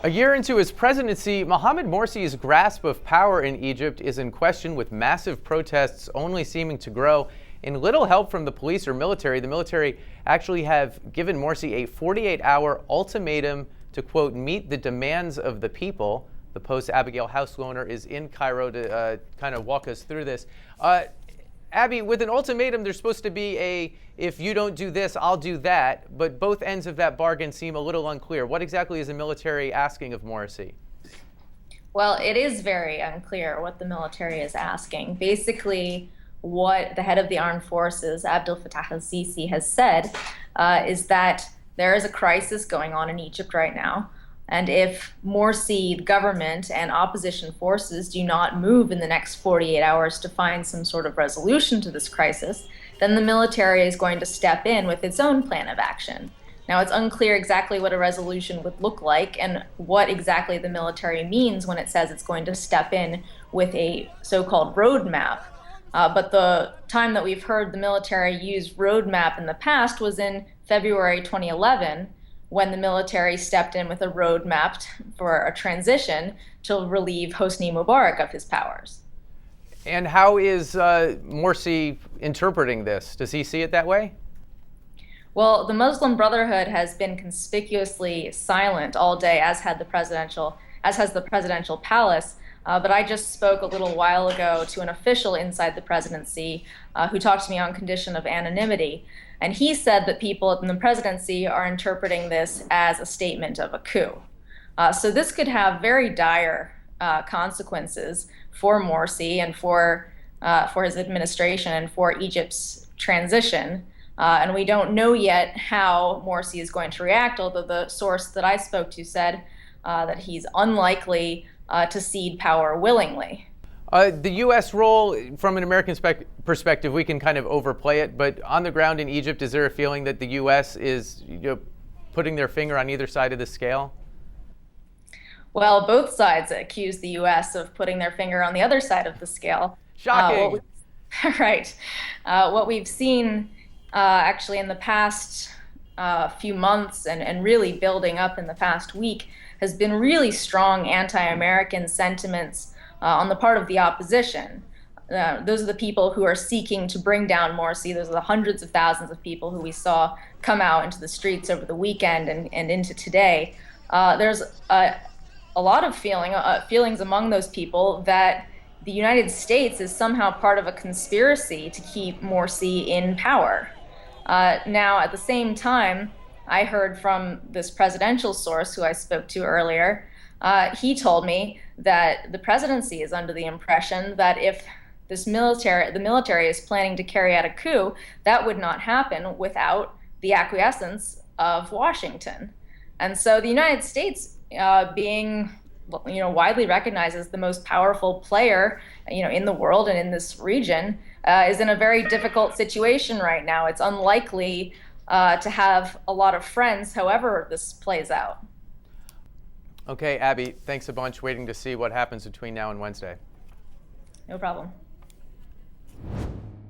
A year into his presidency, Mohamed Morsi's grasp of power in Egypt is in question, with massive protests only seeming to grow and little help from the police or military. The military actually have given Morsi a 48-hour ultimatum to, quote, meet the demands of the people. The Post's Abigail Hauslohner is in Cairo to kind of walk us through this. Abby, with an ultimatum, there's supposed to be a, if you don't do this, I'll do that. But both ends of that bargain seem a little unclear. What exactly is the military asking of Morsi? Well, it is very unclear what the military is asking. Basically, what the head of the armed forces, Abdel Fattah al-Sisi, has said is that there is a crisis going on in Egypt right now. And if Morsi, the government, and opposition forces do not move in the next 48 hours to find some sort of resolution to this crisis, then the military is going to step in with its own plan of action. Now, it's unclear exactly what a resolution would look like and what exactly the military means when it says it's going to step in with a so-called roadmap. But the time that we've heard the military use roadmap in the past was in February 2011, when the military stepped in with a roadmap for a transition to relieve Hosni Mubarak of his powers. And how is Morsi interpreting this? Does he see it that way? Well, the Muslim Brotherhood has been conspicuously silent all day, as has the presidential palace. But I just spoke a little while ago to an official inside the presidency who talked to me on condition of anonymity. And he said that people in the presidency are interpreting this as a statement of a coup. So this could have very dire consequences for Morsi and for his administration and for Egypt's transition. And we don't know yet how Morsi is going to react, although the source that I spoke to said that he's unlikely to cede power willingly. The U.S. role, from an American perspective, we can kind of overplay it, but on the ground in Egypt, is there a feeling that the U.S. is putting their finger on either side of the scale? Well, both sides accuse the U.S. of putting their finger on the other side of the scale. Shocking. Right. What we've seen actually in the past few months and really building up in the past week has been really strong anti-American sentiments on the part of the opposition. Those are the people who are seeking to bring down Morsi. Those are the hundreds of thousands of people who we saw come out into the streets over the weekend and into today. There's a lot of feelings among those people that the United States is somehow part of a conspiracy to keep Morsi in power. Now, at the same time, I heard from this presidential source who I spoke to earlier. He told me that the presidency is under the impression that if the military is planning to carry out a coup, that would not happen without the acquiescence of Washington. And so the United States, being widely recognized as the most powerful player in the world and in this region, is in a very difficult situation right now. It's unlikely to have a lot of friends, however this plays out. Okay, Abby, thanks a bunch. Waiting to see what happens between now and Wednesday. No problem.